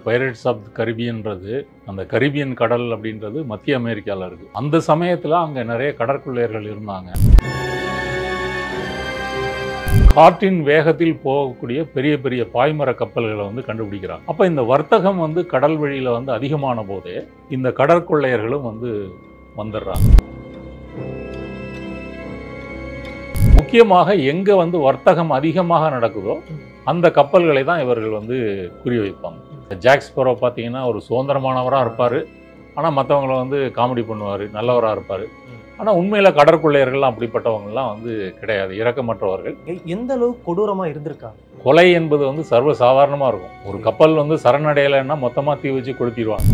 Pirates of கரிபியன்றது அந்த Caribbean கடல் அப்படின்றது மத்திய அமெரிக்காவில் இருக்குது. அந்த சமயத்தில் அங்கே நிறைய கடற்கொள்ளையர்கள் இருந்தாங்க. காற்றின் வேகத்தில் போகக்கூடிய பெரிய பெரிய பாய்மர கப்பல்களை வந்து கண்டுபிடிக்கிறாங்க. அப்போ இந்த வர்த்தகம் வந்து கடல் வழியில் வந்து அதிகமான போதே இந்த கடற்கொள்ளையர்களும் வந்து வந்துடுறாங்க. முக்கியமாக எங்கே வந்து வர்த்தகம் அதிகமாக நடக்குதோ அந்த கப்பல்களை தான் இவர்கள் வந்து குறிவைப்பாங்க. ஜாக் ஸ்பேரோ பார்த்தீங்கன்னா ஒரு சுதந்திரமானவராக இருப்பார், ஆனால் மற்றவங்களை வந்து காமெடி பண்ணுவார், நல்லவராக இருப்பார். ஆனால் உண்மையில் கடற்கொள்ளையர்கள்லாம் அப்படிப்பட்டவங்கலாம் வந்து கிடையாது, இரக்கமற்றவர்கள். எந்த அளவுக்கு கொடூரமாக இருந்திருக்காங்க. கொலை என்பது வந்து சர்வ சாதாரணமாக இருக்கும். ஒரு கப்பல் வந்து சரணடையலைன்னா மொத்தமாக தீ வச்சு கொளுத்திடுவாங்க.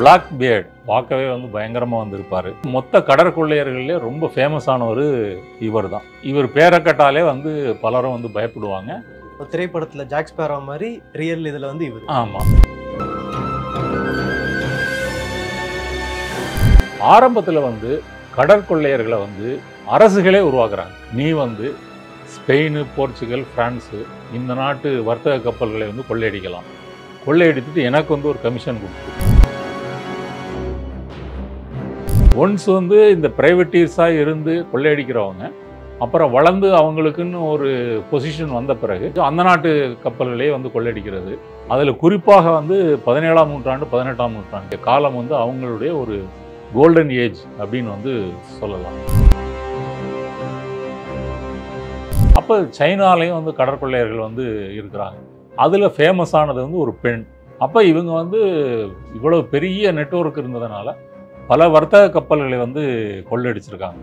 பிளாக் பியர்ட் பார்க்கவே வந்து பயங்கரமாக வந்திருப்பார். மொத்த கடற்கொள்ளையர்களே ரொம்ப ஃபேமஸானவர் இவர் தான். இவர் பேரை கேட்டாலே வந்து பலரும் வந்து பயப்படுவாங்க. திரைப்படத்தில் ஜாக் ஸ்பேரோ மாதிரி ரியல் இதில் வந்து இவர். ஆமாம். ஆரம்பத்தில் வந்து கடற்கொள்ளையர்களை வந்து அரசுகளே உருவாக்குறாங்க. நீ வந்து ஸ்பெயின், போர்ச்சுகல், பிரான்ஸு இந்த நாட்டு வர்த்தக கப்பல்களை வந்து கொள்ளையடிக்கலாம், கொள்ளையடித்துட்டு எனக்கு வந்து ஒரு கமிஷன் கொடுத்து ஒன்ஸ் வந்து இந்த பிரைவேட்டீஸாக இருந்து கொள்ளையடிக்கிறவங்க அப்புறம் வளர்ந்து அவங்களுக்குன்னு ஒரு பொசிஷன் வந்த பிறகு அந்த நாட்டு கப்பல்களே வந்து கொள்ளையடிக்கிறது. அதில் குறிப்பாக வந்து 17ஆம் நூற்றாண்டு 18ஆம் நூற்றாண்டு காலம் வந்து அவங்களுடைய ஒரு கோல்டன் ஏஜ் அப்படின்னு வந்து சொல்லலாம். அப்போ சைனாலையும் வந்து கடற்கொள்ளையர்கள் வந்து இருக்கிறாங்க. அதில் ஃபேமஸானது வந்து ஒரு பெண். அப்போ இவங்க வந்து இவ்வளோ பெரிய நெட்வொர்க் இருந்ததுனால பல வர்த்தக கப்பல்களை வந்து கொள்ளையடிச்சிருக்காங்க.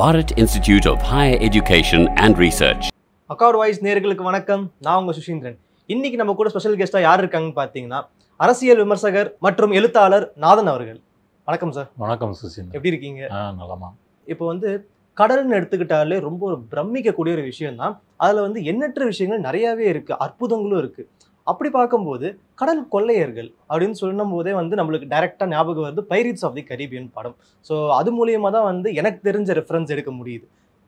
Bharat institute of higher education and research. Accord voice நேயர்களுக்கு வணக்கம். நான் உங்கள் சுஷீந்திரன். இன்னைக்கு நம்ம கூட ஸ்பெஷல் கெஸ்ட்டாக யார் இருக்காங்கன்னு பார்த்தீங்கன்னா அரசியல் விமர்சகர் மற்றும் எழுத்தாளர் நாதன் அவர்கள். வணக்கம் சார். வணக்கம் சுஷீந்திரன். எப்படி இருக்கீங்க? நலமா. இப்போ வந்து கடல்னு எடுத்துக்கிட்டாலே ரொம்ப ஒரு பிரமிக்கக்கூடிய ஒரு விஷயம் தான். அதில் வந்து எண்ணற்ற விஷயங்கள் நிறையாவே இருக்குது, அற்புதங்களும் இருக்குது. அப்படி பார்க்கும்போது கடல் கொள்ளையர்கள் அப்படின்னு சொல்லும் போதே வந்து நம்மளுக்கு டைரெக்டாக ஞாபகம் வருது பைரேட்ஸ் ஆஃப் தி கரீபியன் படம். ஸோ அது மூலியமாக தான் வந்து எனக்கு தெரிஞ்ச ரெஃபரன்ஸ் எடுக்க முடியுது.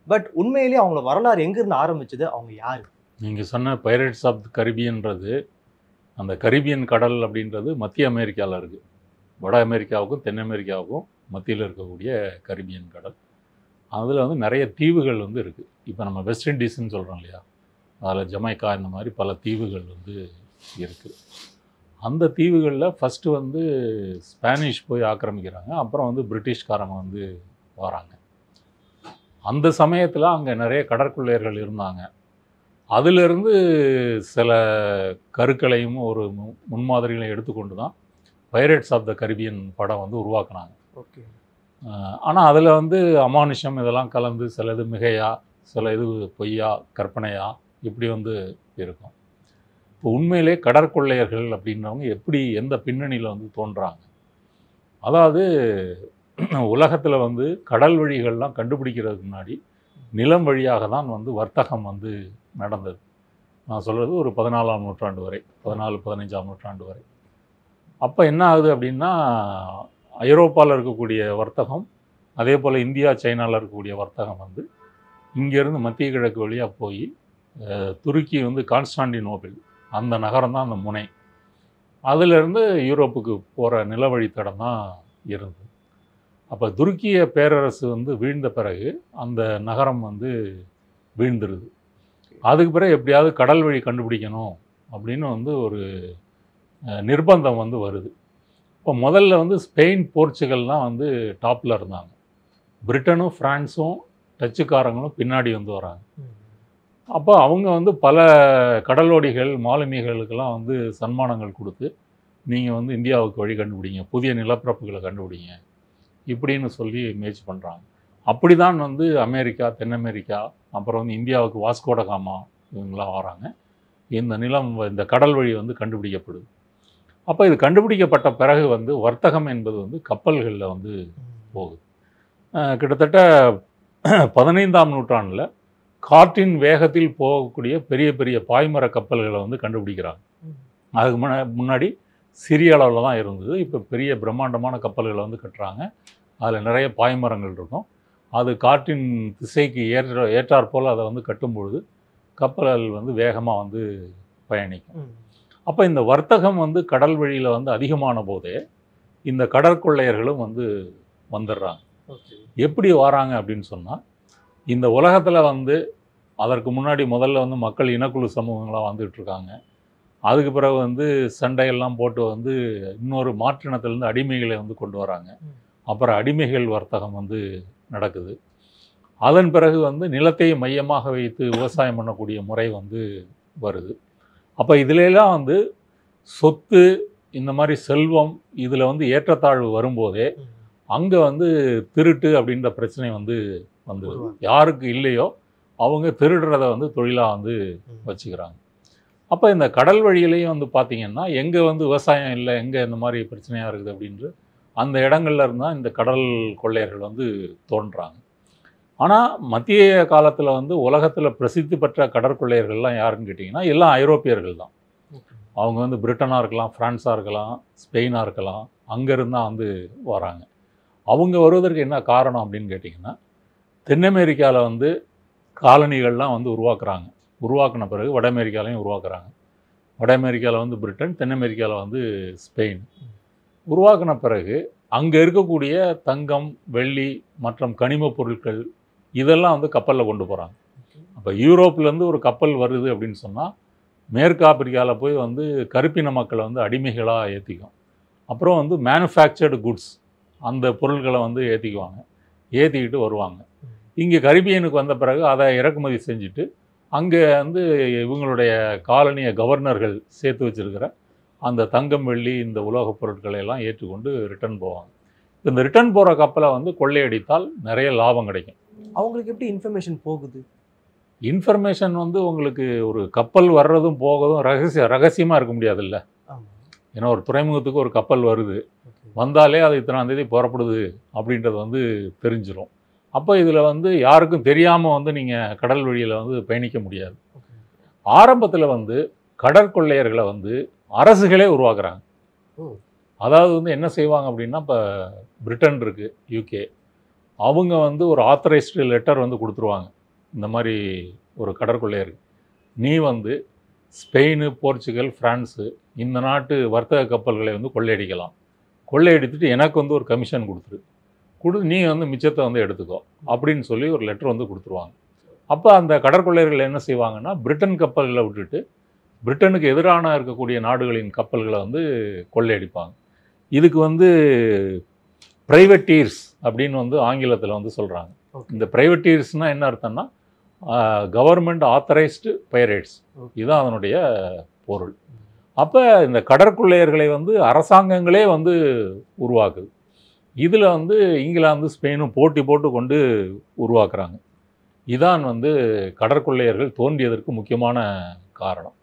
பட் உண்மையிலேயே அவங்கள வரலாறு எங்கேருந்து ஆரம்பிச்சது, அவங்க யார்? நீங்கள் சொன்ன பைரேட்ஸ் ஆஃப் தி கரீபியன்றது அந்த கரீபியன் கடல் அப்படின்றது மத்திய அமெரிக்காவில் இருக்குது. வட அமெரிக்காவுக்கும் தென் அமெரிக்காவுக்கும் மத்தியில் இருக்கக்கூடிய கரீபியன் கடல். அதில் வந்து நிறைய தீவுகள் வந்து இருக்குது. இப்போ நம்ம வெஸ்ட் இண்டீஸ்ன்னு சொல்கிறோம் இல்லையா, அதில் ஜமைக்கா இந்த மாதிரி பல தீவுகள் வந்து இருக்குது. அந்த தீவுகளில் ஃபஸ்ட்டு வந்து ஸ்பானிஷ் போய் ஆக்கிரமிக்கிறாங்க, அப்புறம் வந்து பிரிட்டிஷ்காரங்க வந்து வராங்க. அந்த சமயத்தில் அங்கே நிறைய கடற்கொள்ளையர்கள் இருந்தாங்க. அதிலிருந்து சில கருக்களையும் ஒரு முன்மாதிரிகளையும் எடுத்துக்கொண்டு தான் பைரேட்ஸ் ஆஃப் த கரீபியன் படம் வந்து உருவாக்குனாங்க. ஓகே. ஆனால் அதில் வந்து அமானுஷம் இதெல்லாம் கலந்து சிலது மிகையா, சில இது பொய்யா, கற்பனையா இப்படி வந்து இருக்கும். இப்போ உண்மையிலே கடற்கொள்ளையர்கள் அப்படின்றவங்க எப்படி எந்த பின்னணியில் வந்து தோன்றாங்க? அதாவது உலகத்தில் வந்து கடல் வழிகள்லாம் கண்டுபிடிக்கிறதுக்கு முன்னாடி நிலம் வழியாக தான் வந்து வர்த்தகம் வந்து நடந்தது. நான் சொல்கிறது ஒரு 14ஆம் நூற்றாண்டு வரை, 14-15ஆம் நூற்றாண்டு வரை. அப்போ என்ன ஆகுது அப்படின்னா, ஐரோப்பாவில் இருக்கக்கூடிய வர்த்தகம், அதே போல் இந்தியா சைனாவில் இருக்கக்கூடிய வர்த்தகம் வந்து இங்கேருந்து மத்திய கிழக்கு வழியாக போய் துருக்கி வந்து கான்ஸ்டாண்டினோபிள் அந்த நகரம் தான் அந்த முனை. அதிலிருந்து யூரோப்புக்கு போகிற நிலவழித்தடம் தான் இருந்தது. அப்போ துருக்கிய பேரரசு வந்து வீழ்ந்த பிறகு அந்த நகரம் வந்து வீழ்ந்துருது. அதுக்கு பிறகு எப்படியாவது கடல் வழி கண்டுபிடிக்கணும் அப்படின்னு வந்து ஒரு நிர்பந்தம் வந்து வருது. இப்போ முதல்ல வந்து ஸ்பெயின், போர்ச்சுகல் தான் வந்து டாப்பில் இருந்தாங்க. பிரிட்டனும் ஃப்ரான்ஸும் டச்சுக்காரங்களும் பின்னாடி வந்து வராங்க. அப்போ அவங்க வந்து பல கடலோடிகள், மாலுமிகளுக்கெல்லாம் வந்து சன்மானங்கள் கொடுத்து நீங்கள் வந்து இந்தியாவுக்கு வழி கண்டுபிடிங்க, புதிய நிலப்பரப்புகளை கண்டுபிடிங்க இப்படின்னு சொல்லி முயற்சி பண்ணுறாங்க. அப்படி தான் வந்து அமெரிக்கா, தென் அமெரிக்கா, அப்புறம் வந்து இந்தியாவுக்கு வாஸ்கோட காமா இவங்கெல்லாம் வராங்க. இந்த கடல் வழி வந்து கண்டுபிடிக்கப்படுது. அப்போ இது கண்டுபிடிக்கப்பட்ட பிறகு வந்து வர்த்தகம் என்பது வந்து கப்பல்களில் வந்து போகுது. கிட்டத்தட்ட 15ஆம் நூற்றாண்டில் காற்றின் வேகத்தில் போகக்கூடிய பெரிய பெரிய பாய்மர கப்பல்களை வந்து கண்டுபிடிக்கிறாங்க. அதுக்கு முன்னாடி சிறிய அளவில் தான் இருந்தது. இப்போ பெரிய பிரம்மாண்டமான கப்பல்களை வந்து கட்டுறாங்க. அதில் நிறைய பாய்மரங்கள் இருக்கும். அது காற்றின் திசைக்கு ஏற்றாற்போல் அதை வந்து கட்டும்பொழுது கப்பல்கள் வந்து வேகமாக வந்து பயணிக்கும். அப்போ இந்த வர்த்தகம் வந்து கடல் வழியில் வந்து அதிகமான போதே இந்த கடற்கொள்ளையர்களும் வந்து வந்துடுறாங்க. எப்படி வராங்க அப்படின்னு சொன்னால், இந்த உலகத்தில் வந்து அதற்கு முன்னாடி முதல்ல வந்து மக்கள் இனக்குழு சமூகங்களாக வந்துட்டு இருக்காங்க. அதுக்கு பிறகு வந்து சண்டையெல்லாம் போட்டு வந்து இன்னொரு மாற்றினத்திலேருந்து அடிமைகளை வந்து கொண்டு வராங்க. அப்புறம் அடிமைகள் வர்த்தகம் வந்து நடக்குது. அதன் பிறகு வந்து நிலத்தை மையமாக வைத்து விவசாயம் பண்ணக்கூடிய முறை வந்து வருது. அப்போ இதிலெல்லாம் வந்து சொத்து, இந்த மாதிரி செல்வம், இதில் வந்து ஏற்றத்தாழ்வு வரும்போதே அங்கே வந்து திருட்டு அப்படின்ற பிரச்சனை வந்து வந்துடுது. யாருக்கு இல்லையோ அவங்க திருடுறதை வந்து தொழிலாக வந்து வச்சுக்கிறாங்க. அப்போ இந்த கடல் வழியிலையும் வந்து பார்த்திங்கன்னா, எங்கே வந்து விவசாயம் இல்லை, எங்கே இந்த மாதிரி பிரச்சனையாக இருக்குது அப்படின்ற அந்த இடங்கள்ல இருந்தால் இந்த கடல் கொள்ளையர்கள் வந்து தோன்றுறாங்க. ஆனால் மத்திய காலத்தில் வந்து உலகத்தில் பிரசித்தி பெற்ற கடற்கொள்ளையர்கள்லாம் யாருன்னு கேட்டிங்கன்னா, எல்லாம் ஐரோப்பியர்கள் தான். அவங்க வந்து பிரிட்டனாக இருக்கலாம், ஃப்ரான்ஸாக இருக்கலாம், ஸ்பெயினாக இருக்கலாம், அங்கேருந்தான் வந்து வராங்க. அவங்க வருவதற்கு என்ன காரணம் அப்படின்னு கேட்டிங்கன்னா, தென் அமெரிக்காவில் வந்து காலனிகள்லாம் வந்து உருவாக்குறாங்க. உருவாக்கின பிறகு வட அமெரிக்காலையும் உருவாக்குறாங்க. வட அமெரிக்காவில் வந்து பிரிட்டன், தென் அமெரிக்காவில் வந்து ஸ்பெயின். உருவாக்கின பிறகு அங்கே இருக்கக்கூடிய தங்கம், வெள்ளி மற்றும் கனிம பொருட்கள் இதெல்லாம் வந்து கப்பலில் கொண்டு போகிறாங்க. அப்போ யூரோப்லேருந்து ஒரு கப்பல் வருது அப்படின்னு சொன்னால், மேற்கு ஆப்பிரிக்காவில் போய் வந்து கருப்பின மக்களை வந்து அடிமைகளாக ஏற்றிக்கும். அப்புறம் வந்து மேனுஃபேக்சர்டு குட்ஸ் அந்த பொருட்களை வந்து ஏற்றிக்குவாங்க, ஏற்றிக்கிட்டு வருவாங்க. இங்கே கரிபியனுக்கு வந்த பிறகு அதை இறக்குமதி செஞ்சுட்டு அங்கே வந்து இவங்களுடைய காலனிய கவர்னர்கள் சேர்த்து வச்சுருக்கிற அந்த தங்கம், வெள்ளி, இந்த உலோகப் பொருட்களை எல்லாம் ஏற்றுக்கொண்டு ரிட்டர்ன் போவாங்க. இந்த ரிட்டர்ன் போகிற கப்பலை வந்து கொள்ளையடித்தால் நிறைய லாபம் கிடைக்கும். அவங்களுக்கு எப்படி இன்ஃபர்மேஷன் போகுது? இன்ஃபர்மேஷன் வந்து உங்களுக்கு ஒரு கப்பல் வர்றதும் போகிறதும் ரகசியமாக இருக்க முடியாதுல்ல. ஏன்னா ஒரு துறைமுகத்துக்கு ஒரு கப்பல் வருது, வந்தாலே அது இத்தனாம் தேதி புறப்படுது அப்படின்றது வந்து தெரிஞ்சிடும். அப்போ இதில் வந்து யாருக்கும் தெரியாமல் வந்து நீங்கள் கடல் வழியில் வந்து பயணிக்க முடியாது. ஆரம்பத்தில் வந்து கடற்கொள்ளையர்களை வந்து அரசுகளே உருவாக்குறாங்க. அதாவது வந்து என்ன செய்வாங்க அப்படின்னா, இப்போ பிரிட்டன் இருக்குது, யூகே, அவங்க வந்து ஒரு ஆத்தரைஸ்டு லெட்டர் வந்து கொடுத்துருவாங்க. இந்த மாதிரி ஒரு கடற்கொள்ளையருக்கு, நீ வந்து ஸ்பெயின், போர்ச்சுகல், ஃப்ரான்ஸு இந்த நாட்டு வர்த்தக கப்பல்களை வந்து கொள்ளையடிக்கலாம், கொள்ளையடித்துட்டு எனக்கு வந்து ஒரு கமிஷன் நீ வந்து மிச்சத்தை வந்து எடுத்துக்கோ அப்படின்னு சொல்லி ஒரு லெட்டர் வந்து கொடுத்துருவாங்க. அப்போ அந்த கடற்கொள்ளையர்கள் என்ன செய்வாங்கன்னா, பிரிட்டன் கப்பல்களை விட்டுட்டு பிரிட்டனுக்கு எதிரான இருக்கக்கூடிய நாடுகளின் கப்பல்களை வந்து கொள்ளையடிப்பாங்க. இதுக்கு வந்து பிரைவேட்டீர்ஸ் அப்படின்னு வந்து ஆங்கிலத்தில் வந்து சொல்கிறாங்க. இந்த பிரைவேட்டீர்ஸ்னால் என்ன அர்த்தம்னா, கவர்மெண்ட் ஆத்தரைஸ்டு பைரேட்ஸ், இதுதான் அதனுடைய பொருள். அப்போ இந்த கடற்கொள்ளையர்களை வந்து அரசாங்கங்களே வந்து உருவாக்குது. இதில் வந்து இங்கிலாந்து, ஸ்பெயினும் போட்டி போட்டு கொண்டு உருவாக்குறாங்க. இதான் வந்து கடற்கொள்ளையர்கள் தோன்றியதற்கு முக்கியமான காரணம்.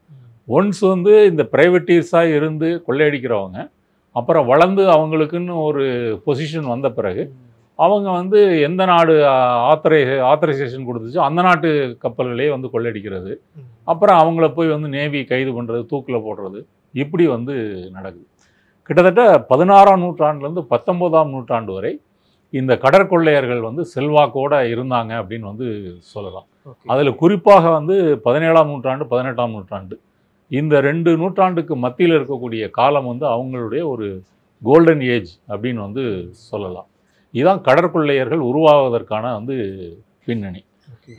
ஒன்ஸ் வந்து இந்த பிரைவேட்டீர்ஸாக இருந்து கொள்ளையடிக்கிறவங்க அப்புறம் வளர்ந்து அவங்களுக்குன்னு ஒரு பொசிஷன் வந்த பிறகு அவங்க வந்து எந்த நாடு ஆத்தரைசேஷன் கொடுத்துச்சோ அந்த நாட்டு கப்பல்களே வந்து கொள்ளையடிக்கிறது, அப்புறம் அவங்கள போய் வந்து நேவி கைது பண்ணுறது, தூக்கில் போடுறது, இப்படி வந்து நடக்குது. கிட்டத்தட்ட 16ஆம் நூற்றாண்டுலேருந்து 19ஆம் நூற்றாண்டு வரை இந்த கடற்கொள்ளையர்கள் வந்து செல்வாக்கோடு இருந்தாங்க அப்படின்னு வந்து சொல்லலாம். அதில் குறிப்பாக வந்து 17ஆம் நூற்றாண்டு, 18ஆம் நூற்றாண்டு, இந்த 2 நூற்றாண்டுக்கு மத்தியில் இருக்கக்கூடிய காலம் வந்து அவங்களுடைய ஒரு கோல்டன் ஏஜ் அப்படின்னு வந்து சொல்லலாம். இதுதான் கடற்கொள்ளையர்கள் உருவாவதற்கான வந்து பின்னணி.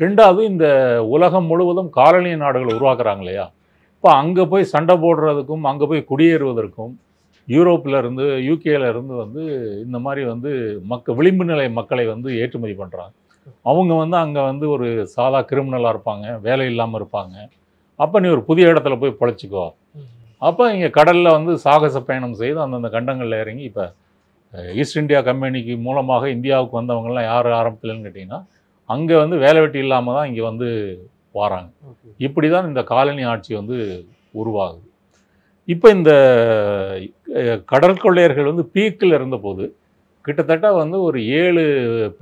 ரெண்டாவது, இந்த உலகம் முழுவதும் காலனிய நாடுகளை உருவாக்குறாங்க இல்லையா, இப்போ அங்கே போய் சண்டை போடுறதுக்கும் அங்கே போய் குடியேறுவதற்கும் யூரோப்பில் இருந்து, யூகேல இருந்து வந்து இந்த மாதிரி வந்து விளிம்பு நிலை மக்களை வந்து ஏற்றுமதி பண்ணுறாங்க. அவங்க வந்து அங்கே வந்து ஒரு சாதா கிரிமினலாக இருப்பாங்க, வேலை இல்லாமல் இருப்பாங்க. அப்போ நீ ஒரு புதிய இடத்துல போய் பொழைச்சிக்கோ. அப்போ இங்கே கடலில் வந்து சாகச பயணம் செய்து அந்தந்த கண்டங்களில் இறங்கி, இப்போ ஈஸ்ட் இந்தியா கம்பெனிக்கு மூலமாக இந்தியாவுக்கு வந்தவங்கலாம் யார் ஆரம்பத்துலன்னு கேட்டிங்கன்னா, அங்கே வந்து வேலை வெட்டி இல்லாமல் தான் இங்கே வந்து வராங்க. இப்படி தான் இந்த காலனி ஆட்சி வந்து உருவாகுது. இப்போ இந்த கடற்கொள்ளையர்கள் வந்து பீக்கில் இருந்தபோது கிட்டத்தட்ட வந்து ஒரு 7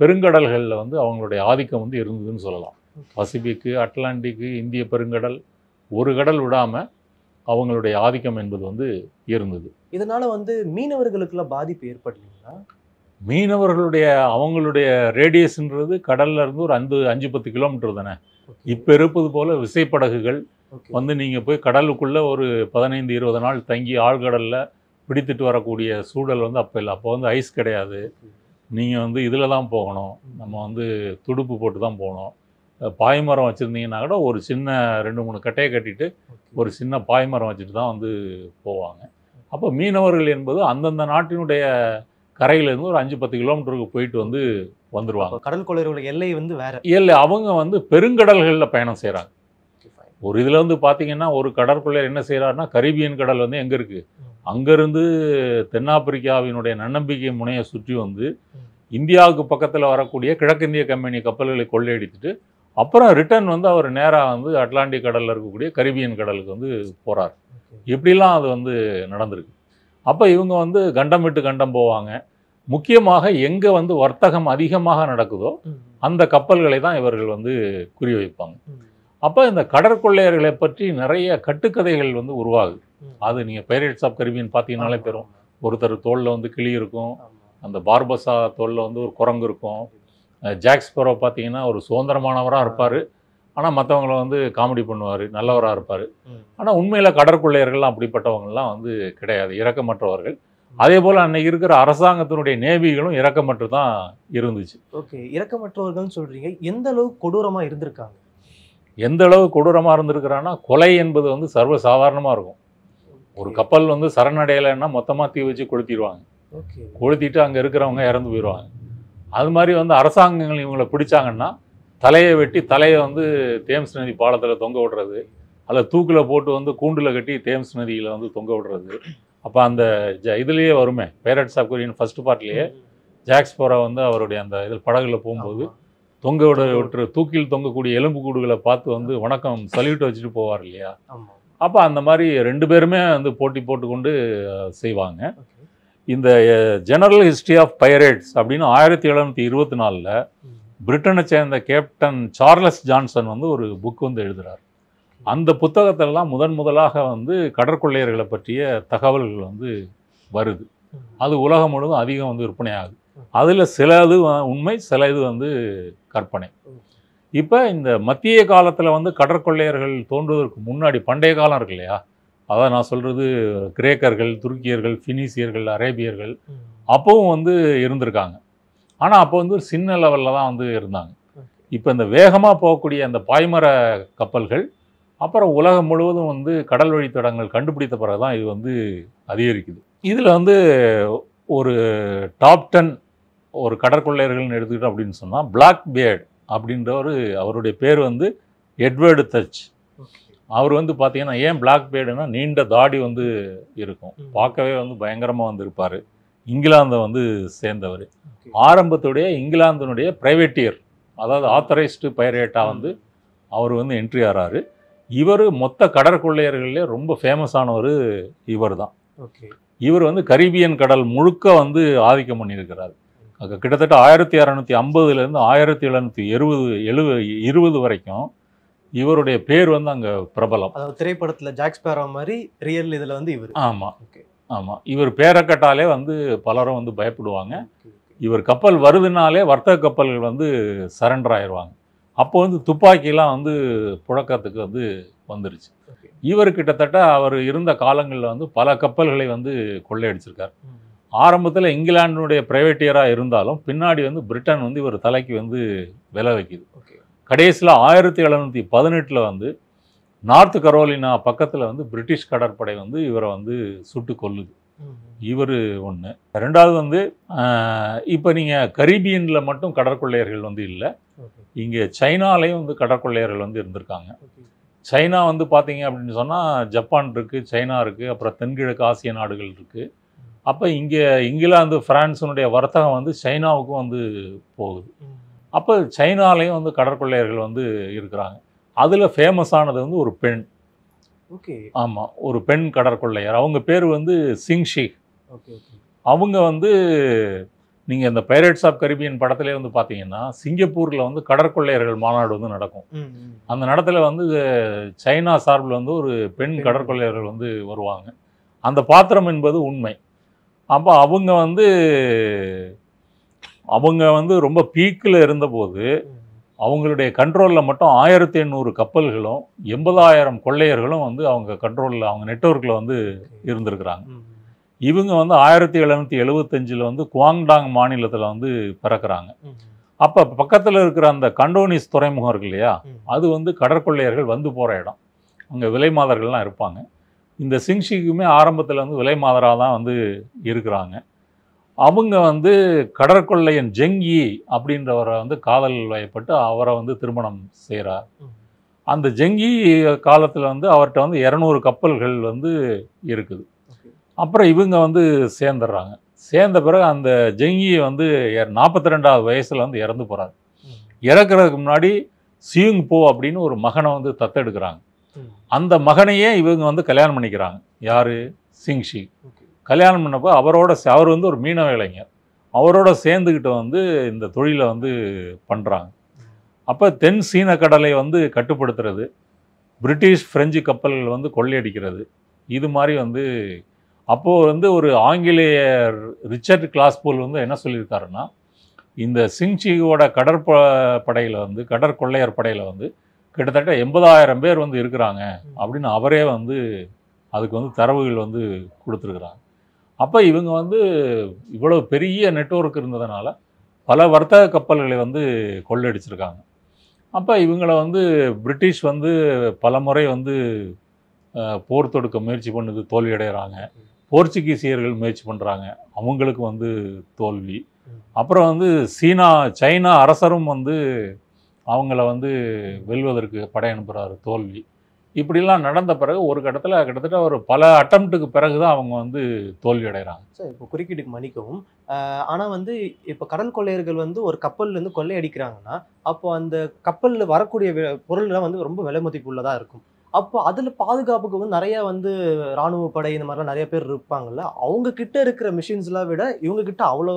பெருங்கடல்களில் வந்து அவங்களுடைய ஆதிக்கம் வந்து இருந்ததுன்னு சொல்லலாம். பசிபிக்கு, அட்லாண்டிக்கு, இந்திய பெருங்கடல், ஒரு கடல் விடாமல் அவங்களுடைய ஆதிக்கம் என்பது வந்து இருந்தது. இதனால் வந்து மீனவர்களுக்கெல்லாம் பாதிப்பு ஏற்படலைங்களா? மீனவர்களுடைய அவங்களுடைய ரேடியஸ்ன்றது கடல்ல இருந்து ஒரு 5-10 கிலோமீட்டர் தானே. இப்போ இருப்பது போல விசைப்படகுகள் வந்து நீங்கள் போய் கடலுக்குள்ளே ஒரு 15-20 நாள் தங்கி ஆழ்கடலில் பிடித்துட்டு வரக்கூடிய சூழல் வந்து அப்போ இல்லை. அப்போ வந்து ஐஸ் கிடையாது. நீங்கள் வந்து இதில் தான் போகணும். நம்ம வந்து துடுப்பு போட்டு தான் போகணும். பாய்மரம் வச்சுருந்தீங்கன்னா கூட ஒரு சின்ன 2-3 கட்டையை கட்டிட்டு ஒரு சின்ன பாய்மரம் வச்சுட்டு தான் வந்து போவாங்க. அப்போ மீனவர்கள் என்பது அந்தந்த நாட்டினுடைய கரையிலேருந்து ஒரு 5-10 கிலோமீட்டருக்கு போயிட்டு வந்து வந்துடுவாங்க. கடல் கொள்ளையர்களோட எல்லை வந்து வேற இல்லை, அவங்க வந்து பெருங்கடல்களில் பயணம் செய்கிறாங்க. ஒரு இதில் வந்து பார்த்தீங்கன்னா ஒரு கடற்கொள்ளையர் என்ன செய்கிறாருன்னா, கரீபியன் கடல் வந்து எங்கே இருக்குது, அங்கேருந்து தென்னாப்பிரிக்காவினுடைய நன்னம்பிக்கை முனையை சுற்றி வந்து இந்தியாவுக்கு பக்கத்தில் வரக்கூடிய கிழக்கிந்திய கம்பெனி கப்பல்களை கொள்ளையடித்துட்டு அப்புறம் ரிட்டர்ன் வந்து அவர் நேராக வந்து அட்லாண்டிக் கடலில் இருக்கக்கூடிய கரீபியன் கடலுக்கு வந்து போகிறார். இப்படிலாம் அது வந்து நடந்திருக்கு. அப்போ இவங்க வந்து கண்டம் விட்டு கண்டம் போவாங்க. முக்கியமாக எங்கே வந்து வர்த்தகம் அதிகமாக நடக்குதோ அந்த கப்பல்களை தான் இவர்கள் வந்து குறிவைப்பாங்க. அப்போ இந்த கடற்கொள்ளையர்களை பற்றி நிறைய கட்டுக்கதைகள் வந்து உருவாகுது. அது நீங்கள் பைரேட்ஸ் ஆஃப் கரீபியன் பார்த்தீங்கன்னாலே பெறும். ஒருத்தர் தோளில் வந்து கிளி இருக்கும், அந்த பார்பஸா தோளில் வந்து ஒரு குரங்கு இருக்கும். ஜாக் ஸ்பேரோ பார்த்தீங்கன்னா ஒரு சுதந்திரமானவராக இருப்பார், ஆனால் மற்றவங்கள வந்து காமெடி பண்ணுவார், நல்லவராக இருப்பார். ஆனால் உண்மையில் கடற்கொள்ளையர்கள்லாம் அப்படிப்பட்டவங்கள்லாம் வந்து கிடையாது, இரக்கமற்றவர்கள். அதே போல் அன்னைக்கு இருக்கிற அரசாங்கத்தினுடைய நேவிகளும் இரக்கமற்று தான் இருந்துச்சு. ஓகே, இரக்கமற்றவர்கள்னு சொல்கிறீங்க, எந்த அளவுக்கு கொடூரமாக இருந்திருக்காங்க? எந்த அளவு கொடூரமாக இருந்திருக்கிறான்னா, கொலை என்பது வந்து சர்வ சாதாரணமாக இருக்கும். ஒரு கப்பல் வந்து சரணடையலைன்னா மொத்தமாக தீ வச்சு கொளுத்திடுவாங்க. கொளுத்திட்டு அங்கே இருக்கிறவங்க இறந்து போயிடுவாங்க. அது மாதிரி வந்து அரசாங்கங்கள் இவங்களை பிடிச்சாங்கன்னா தலையை வெட்டி தலையை வந்து தேம்ஸ் நதி பாலத்தில் தொங்க விடுறது, அதில் தூக்கில் போட்டு வந்து கூண்டில் கட்டி தேம்ஸ் நதியில் வந்து தொங்க விடுறது. அப்போ அந்த இதுலேயே வருமே, பைரேட்ஸ் ஆஃப் கரீபியன் ஃபர்ஸ்ட் பார்ட்லேயே ஜாக் ஸ்பேரோ வந்து அவருடைய அந்த இதில் படகுல போகும்போது தொங்க விட்டு தூக்கில் தொங்கக்கூடிய எலும்பு கூடுகளை பார்த்து வந்து வணக்கம் சல்யூட் வச்சுட்டு போவார் இல்லையா. அப்போ அந்த மாதிரி 2 பேருமே வந்து போட்டி போட்டுக்கொண்டு செய்வாங்க. இந்த ஜெனரல் ஹிஸ்ட்ரி ஆஃப் பைரேட்ஸ் அப்படின்னு 1724 பிரிட்டனை சேர்ந்த கேப்டன் சார்லஸ் ஜான்சன் வந்து ஒரு புக் வந்து எழுதுகிறார். அந்த புத்தகத்திலலாம் முதலாக வந்து கடற்கொள்ளையர்களை பற்றிய தகவல்கள் வந்து வருது. அது உலகம் முழுவதும் அதிகம் வந்து விற்பனை ஆகுது. அதில் சில இது உண்மை, சில இது வந்து கற்பனை. இப்போ இந்த மத்திய காலத்தில் வந்து கடற்கொள்ளையர்கள் தோன்றுவதற்கு முன்னாடி பண்டைய காலம் இருக்கு இல்லையா, அதான் நான் சொல்கிறது கிரேக்கர்கள், துருக்கியர்கள், ஃபினிசியர்கள், அரேபியர்கள் அப்போவும் வந்து இருந்திருக்காங்க. ஆனால் அப்போ வந்து ஒரு சின்ன லெவலில் தான் வந்து இருந்தாங்க. இப்போ இந்த வேகமாக போகக்கூடிய அந்த பாய்மர கப்பல்கள் அப்புறம் உலகம் முழுவதும் வந்து கடல் வழித்தடங்கள் கண்டுபிடித்த பிறகு தான் இது வந்து அதிகரிக்குது. இதில் வந்து ஒரு டாப் 10 ஒரு கடற்கொள்ளையர்கள்னு எடுத்துக்கிட்டோம் அப்படின்னு சொன்னால், பிளாக் பியர்ட் அப்படின்றவர், அவருடைய பேர் வந்து எட்வர்டு தச். அவர் வந்து பார்த்தீங்கன்னா, ஏன் பிளாக் பியர்டுனா நீண்ட தாடி வந்து இருக்கும், பார்க்கவே வந்து பயங்கரமாக வந்து இருப்பார். இங்கிலாந்தை வந்து சேர்ந்தவர். ஆரம்பத்துடைய இங்கிலாந்தினுடைய பிரைவேட்டியர், அதாவது ஆத்தரைஸ்டு பைரேட்டாக வந்து அவர் வந்து என்ட்ரி ஆகிறாரு. இவர் மொத்த கடற்கொள்ளையர்களே ரொம்ப ஃபேமஸானவர் இவர் தான். இவர் வந்து கரீபியன் கடல் முழுக்க வந்து ஆதிக்கம் பண்ணியிருக்கிறார். கிட்டத்தட்ட 1650லேருந்து 1720 வரைக்கும் இவருடைய பேர் வந்து அங்கே பிரபலம். அதாவது திரைப்படத்தில் ஜாக் ஸ்பேரோ மாதிரி ரியல் இதில் வந்து இவர். ஆமாம் ஆமாம், இவர் பேரை கேட்டாலே வந்து பலரும் வந்து பயப்படுவாங்க. இவர் கப்பல் வருதுனாலே வர்த்தக கப்பல்கள் வந்து சரண்டர் ஆயிடுவாங்க. அப்போ வந்து துப்பாக்கிலாம் வந்து புழக்கத்துக்கு வந்து வந்துருச்சு. இவர் கிட்டத்தட்ட அவர் இருந்த காலங்களில் வந்து பல கப்பல்களை வந்து கொள்ளையடிச்சிருக்கார். ஆரம்பத்தில் இங்கிலாண்டினுடைய பிரைவேட்டியராக இருந்தாலும் பின்னாடி வந்து பிரிட்டன் வந்து இவர் தலைக்கு வந்து விலை வைக்குது. கடைசியில் 1718 வந்து நார்த் கரோலினா பக்கத்தில் வந்து பிரிட்டிஷ் கடற்படை வந்து இவரை வந்து சுட்டு கொல்லுது. இவர் ஒன்று. ரெண்டாவது வந்து இப்போ நீங்கள் கரீபியனில் மட்டும் கடற்கொள்ளையர்கள் வந்து இல்லை, இங்கே சைனாலேயும் வந்து கடற்கொள்ளையர்கள் வந்து இருந்திருக்காங்க. சைனா வந்து பார்த்தீங்க அப்படின்னு சொன்னால் ஜப்பான் இருக்குது, சைனா இருக்குது, அப்புறம் தென்கிழக்கு ஆசிய நாடுகள் இருக்குது. அப்போ இங்கே இங்கிலாந்து பிரான்ஸினுடைய வர்த்தகம் வந்து சைனாவுக்கும் வந்து போகுது. அப்போ சைனாலேயும் வந்து கடற்கொள்ளையர்கள் வந்து இருக்கிறாங்க. அதில் ஃபேமஸானது வந்து ஒரு பெண். ஆமாம், ஒரு பெண் கடற்கொள்ளையர். அவங்க பேர் வந்து சிங்ஷி. அவங்க வந்து நீங்கள் இந்த பைரேட்ஸ் ஆஃப் கரீபியன் படத்திலே வந்து பார்த்தீங்கன்னா சிங்கப்பூரில் வந்து கடற்கொள்ளையர்கள் மாநாடு வந்து நடக்கும். அந்த இடத்துல வந்து சைனா சார்பில் வந்து ஒரு பெண் கடற்கொள்ளையர்கள் வந்து வருவாங்க. அந்த பாத்திரம் என்பது உண்மை. அப்போ அவங்க வந்து அவங்க வந்து ரொம்ப பீக்கில் இருந்தபோது அவங்களுடைய கண்ட்ரோலில் மட்டும் 1800 கப்பல்களும் 80,000 கொள்ளையர்களும் வந்து அவங்க கண்ட்ரோலில் அவங்க நெட்வொர்க்கில் வந்து இருந்திருக்கிறாங்க. இவங்க வந்து 1775 வந்து குவாங்டாங் மாநிலத்தில் வந்து பிறக்கிறாங்க. அப்போ பக்கத்தில் இருக்கிற அந்த கண்டோனிஸ் துறைமுகம் இருக்கு இல்லையா, அது வந்து கடற்கொள்ளையர்கள் வந்து போகிற இடம். அங்கே விலை மாதர்கள்லாம் இருப்பாங்க. இந்த சிங்ஷிக்குமே ஆரம்பத்தில் வந்து விலை மாதராக தான் வந்து இருக்கிறாங்க. அவங்க வந்து கடற்கொள்ளையன் ஜெங்கி அப்படின்றவரை வந்து காதல் வயப்பட்டு அவரை வந்து திருமணம் செய்கிறார். அந்த ஜெங்கி காலத்தில் வந்து அவர்கிட்ட வந்து 200 கப்பல்கள் வந்து இருக்குது. அப்புறம் இவங்க வந்து சேர்ந்துடுறாங்க. சேர்ந்த பிறகு அந்த ஜெங்கியை வந்து 42வது வயசில் வந்து இறந்து போகிறார். இறக்குறதுக்கு முன்னாடி சியுங் போ அப்படின்னு ஒரு மகனை வந்து தத்தெடுக்கிறாங்க. அந்த மகனையே இவங்க வந்து கல்யாணம் பண்ணிக்கிறாங்க. யார்? சிங்ஷி. கல்யாணம் பண்ணப்போ அவர் வந்து ஒரு மீனவ இளைஞர். அவரோட சேர்ந்துக்கிட்டு வந்து இந்த தொழிலை வந்து பண்ணுறாங்க. அப்போ தென் சீன கடலை வந்து கட்டுப்படுத்துறது, பிரிட்டிஷ் பிரெஞ்சு கப்பல்கள் வந்து கொள்ளையடிக்கிறது, இது மாதிரி வந்து அப்போது வந்து ஒரு ஆங்கிலேயர் ரிச்சர்ட் கிளாஸ்போல் வந்து என்ன சொல்லியிருக்காருன்னா, இந்த சிங்ஷியோட படையில் வந்து கடற்கொள்ளையர் படையில் வந்து கிட்டத்தட்ட 80,000 பேர் வந்து இருக்கிறாங்க அப்படின்னு அவரே வந்து அதுக்கு வந்து தரவுகள் வந்து கொடுத்துருக்குறாங்க. அப்போ இவங்க வந்து இவ்வளோ பெரிய நெட்வொர்க் இருந்ததுனால பல வர்த்தக கப்பல்களை வந்து கொள்ளையடிச்சிருக்காங்க. அப்போ இவங்களை வந்து பிரிட்டிஷ் வந்து பல முறை வந்து போர் தொடுக்க முயற்சி பண்ணுது, தோல்வி அடைகிறாங்க. போர்ச்சுகீசியர்கள் முயற்சி பண்ணுறாங்க, அவங்களுக்கு வந்து தோல்வி. அப்புறம் வந்து சைனா அரசரும் வந்து அவங்கள வந்து வெல்வதற்கு படை அனுப்புகிறாரு, தோல்வி. இப்படிலாம் நடந்த பிறகு ஒரு கட்டத்தில் கிட்டத்தட்ட ஒரு பல அட்டம்ப்ட்டுக்கு பிறகு தான் அவங்க வந்து தோல்வி அடைகிறாங்க. சார் இப்போ குறுக்கீட்டுக்கு மன்னிக்கவும், ஆனால் வந்து இப்போ கடல் கொள்ளையர்கள் வந்து ஒரு கப்பல்லேருந்து கொள்ளை அடிக்கிறாங்கன்னா அப்போ அந்த கப்பலில் வரக்கூடிய பொருள்லாம் வந்து ரொம்ப விலை மதிப்பு உள்ளதாக இருக்கும். அப்போ அதில் பாதுகாப்புக்கு வந்து நிறையா வந்து இராணுவ படை இந்த மாதிரிலாம் நிறைய பேர் இருப்பாங்கல்ல, அவங்க கிட்ட இருக்கிற மிஷின்ஸ்லாம் விட இவங்க கிட்ட அவ்வளோ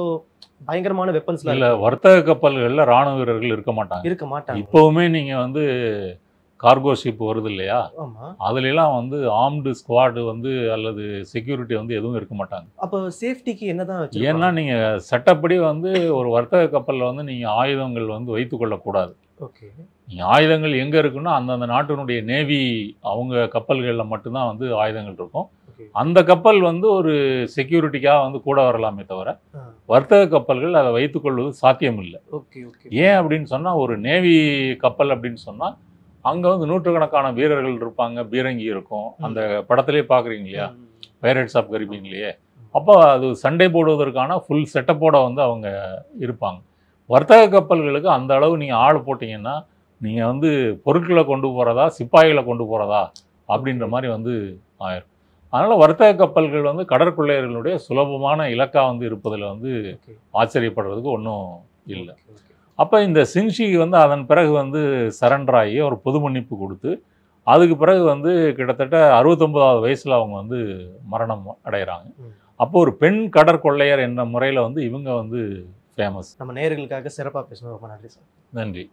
பயங்கரமான வெப்பன்ஸ்லாம் இல்லை. வர்த்தக கப்பல்களில் இராணுவ வீரர்கள் இருக்க மாட்டாங்க. இப்போவுமே நீங்கள் வந்து கார்கோ ஷிப் வருது இல்லையா, அதுலலாம் வந்து ஆர்ம்டு ஸ்குவாடு வந்து அல்லது செக்யூரிட்டி வந்து எதுவும் இருக்க மாட்டாங்க. அப்போ சேஃப்டிக்கு என்னதான்? ஏன்னா நீங்கள் சட்டப்படி வந்து ஒரு வர்த்தக கப்பலில் வந்து நீங்கள் ஆயுதங்கள் வந்து வைத்து கொள்ளக்கூடாது. ஓகே. நீங்கள் ஆயுதங்கள் எங்கே இருக்குன்னா அந்தந்த நாட்டினுடைய நேவி அவங்க கப்பல்களில் மட்டும்தான் வந்து ஆயுதங்கள் இருக்கும். அந்த கப்பல் வந்து ஒரு செக்யூரிட்டிக்காக வந்து கூட வரலாமே தவிர வர்த்தக கப்பல்கள் அதை வைத்துக்கொள்வது சாத்தியம் இல்லை. ஏன் அப்படின்னு சொன்னால், ஒரு நேவி கப்பல் அப்படின்னு சொன்னால் அங்கே வந்து நூற்றுக்கணக்கான வீரர்கள் இருப்பாங்க, பீரங்கி இருக்கும். அந்த படத்திலே பார்க்குறீங்க இல்லையா, பைரட்ஸ் ஆஃப் கரீபியன்லேயே. அப்போ அது சண்டை போடுவதற்கான ஃபுல் செட்டப்போட வந்து அவங்க இருப்பாங்க. வர்த்தக கப்பல்களுக்கு அந்த அளவு நீங்கள் ஆள் போட்டிங்கன்னா நீங்கள் வந்து பொருட்களை கொண்டு போகிறதா சிப்பாய்களை கொண்டு போகிறதா அப்படின்ற மாதிரி வந்து ஆயிரும். அதனால் வர்த்தக கப்பல்கள் வந்து கடற்கொள்ளையர்களுடைய சுலபமான இலக்காக வந்து இருப்பதில் வந்து ஆச்சரியப்படுறதுக்கு ஒன்றும் இல்லை. அப்போ இந்த சிங்ஷி வந்து அதன் பிறகு வந்து சரண்டர் ஆகி ஒரு பொது மன்னிப்பு கொடுத்து அதுக்கு பிறகு வந்து கிட்டத்தட்ட 69வது வயசில் அவங்க வந்து மரணம் அடைகிறாங்க. அப்போ ஒரு பெண் கடற்கொள்ளையர் என்ற முறையில் வந்து இவங்க வந்து ஃபேமஸ். நம்ம நேயர்களுக்காக சிறப்பாக பேசணும். ரொம்ப நன்றி சார். நன்றி.